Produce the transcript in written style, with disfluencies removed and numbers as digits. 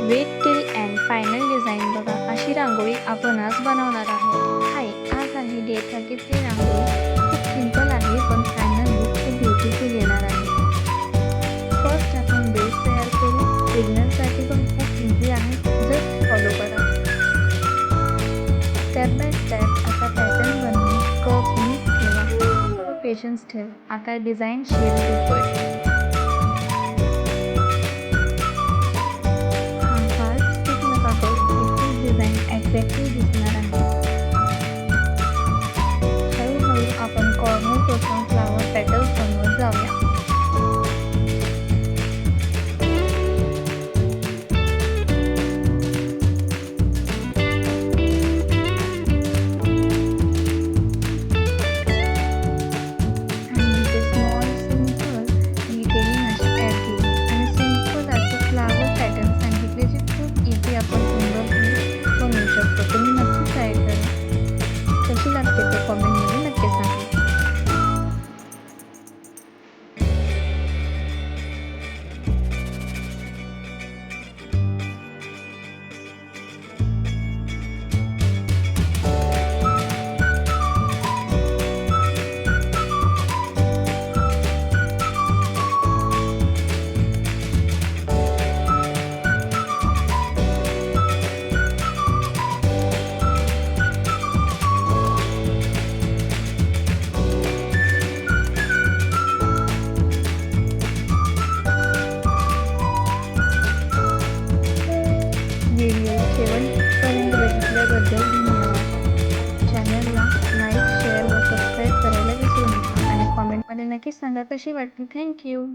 Weight till end final design बघा, अशी रांगोळी आपण आज बनवणार आहोत. हाय, आज आहे डे 33 रांगोळी. खूप सिंपल आहे पण फायनल लुक खूप ब्युटिफुल येणार आहे. फर्स्ट आपण बेस तयार करू. बिगिनरसाठी पण खूप इझी आहे, जस्ट फॉलो करा. स्टेप बाय स्टेप आता पॅटर्न बनवून कर्व नीट ठेवा. पेशन्स ठेव. आता डिझाईन शेप देतोय. एक्झॅक्टली दिसणार आहे. हळूहळू आपण कॉर्नरपासून फ्लावर पेटल्स बनवत जाऊया. आणि इथे स्मॉल सिंपल डिटेलिंग अशी ॲड केली आणि सिंपल असे फ्लावर पॅटर्न सांगितले जे खूप इझी आपण सुंदर बनवू शकतो. तुम्ही नक्की ट्राय करा. कशी लागते ते कॉमेंटमध्ये नक्की सांगा. व्हिडिओ शेवटपर्यंत बघितल्याबद्दल धन्यवाद. चॅनलला लाईक, शेअर व सबस्क्राईब करायला विसरू नका आणि कॉमेंटमध्ये नक्की सांगा कशी वाटली. थँक्यू.